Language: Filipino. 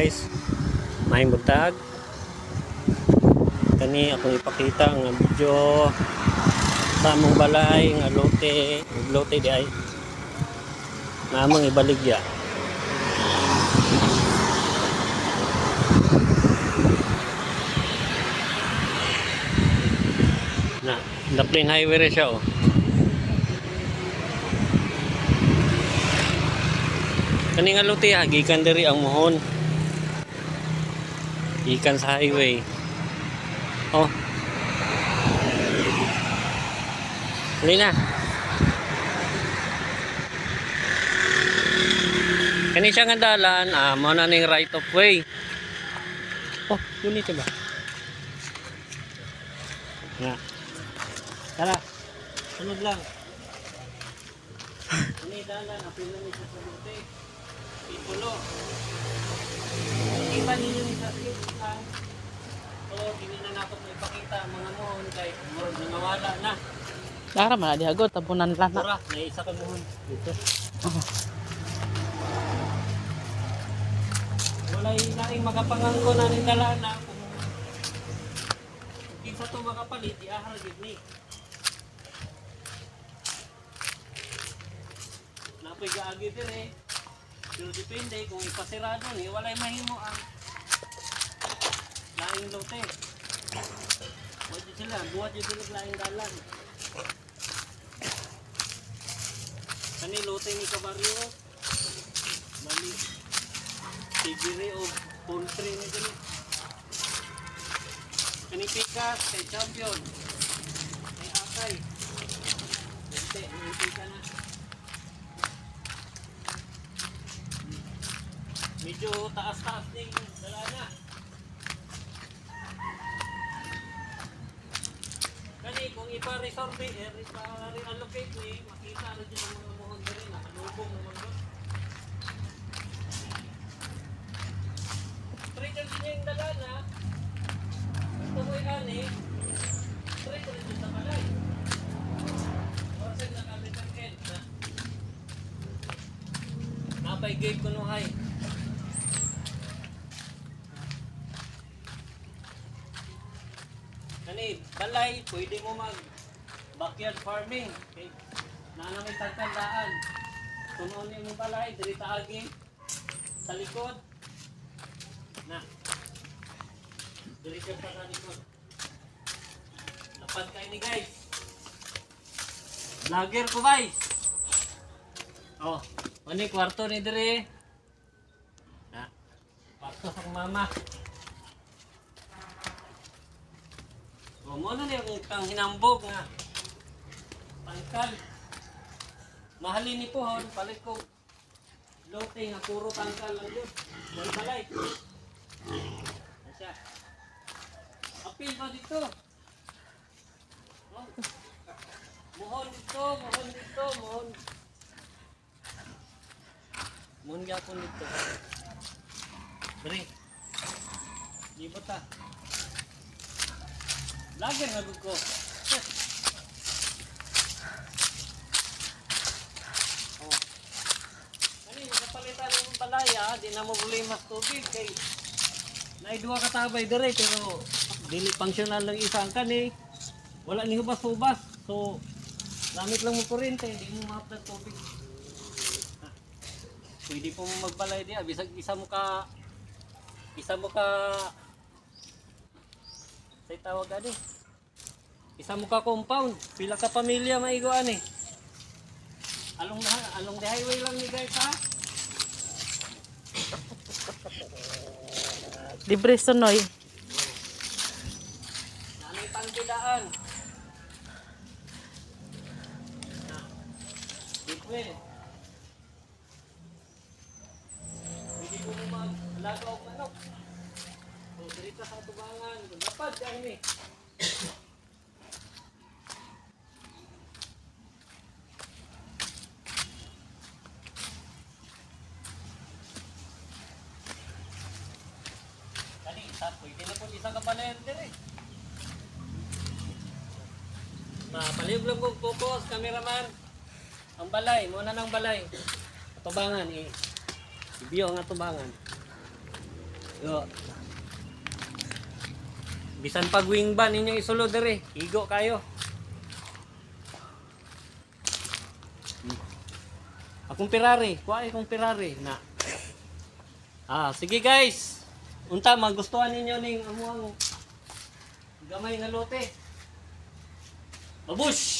guys, may buntag. Kani akong ipakita nga video sa among balay nga lote di ay nga among ibaligya. Na plain highway ra siya oh. Kani nga lote ha, gikan diri ang mohon. Gikan sa highway. Oh. Huli na. Kani siya nga dalan, mao na ning right of way. Oh, yun ito ba? Na. Tara. Sunod lang. Ini dalan, apil na ni sa lote. Itulo. Iba ninyo ni sa lang. So, hindi na natin ipakita mga mohon kay murag nawala na. Lara man di hagot tapunan lang na. Tara, may isa ka mohon dito. Walay laing makapangangko na ning dala na kung kinsa to makapalit iahar gid ni. Napoy gaagi dire. Pero depende kung ipasirado ni walay mahimo ang laing lote. Wala sila, buhat yung sila laing dalan. Kani lote ni kabaryo, bali, sigiri o country ni dili. Kani pikas, kay champion, kay akay. Hindi, may pika na. Medyo taas-taas din dala na. Kani kung ipa-resolve ipa-reallocate ni, makita rin yung mga mohon rin, nakalubong naman doon. Traitor din yung dala na, ito mo'y ani, traitor din sa balay. Orsan na kami ng end na. Napay gate ko no hay. Kani, balay, pwede mo mag backyard farming. Okay. Nanamay tagtandaan. Tunon yung balay, diri taagi sa likod. Na. Diri ka pa sa likod. Lapad kayo ni guys. Vlogger ko guys. Oh, ani kwarto ni diri. Na. Kwarto sa mama. O mo na niya kung hinambog nga tangkal. Mahalin ni pohon, palit ko lote nga puro tangkal lang yun. May balay. Asya. Apil pa dito. Oh. Mohon dito, mohon dito, mohon. Mohon gyapon dito. Beri. Di bata. Lagi nga ko. Oh. Kani makapalitan ng balaya, di na mo mas tubig kay naidua ka tabay dire pero dili functional lang isa ang kani. Wala ni hubas-hubas. So gamit lang mo kuryente, di mo mahapad tubig. Pwede po mo magbalay diya, bisag isa mo ka say tawag ani. Isa mo ka compound, pila ka pamilya maigo ani. Along the highway lang ni guys ha. Libre sunoy. Nanay pangkidaan. Na. Dipwe. Pwede ko mo mag-alaga o manok. So, dirita sa tubangan. Lapad ka ni. Kani, pwede na po isang kapalayan din eh. Palihog lang kong focus, cameraman. Ang balay, muna ng balay. Atubangan eh. Ibiyo ang atubangan. Yo. Bisan pag wing ban ninyo isulod dere, igo kayo. Akong Ferrari, kuha akong Ferrari na. Sige guys. Unta magustuhan ninyo ning amuang gamay nga lote. Babush!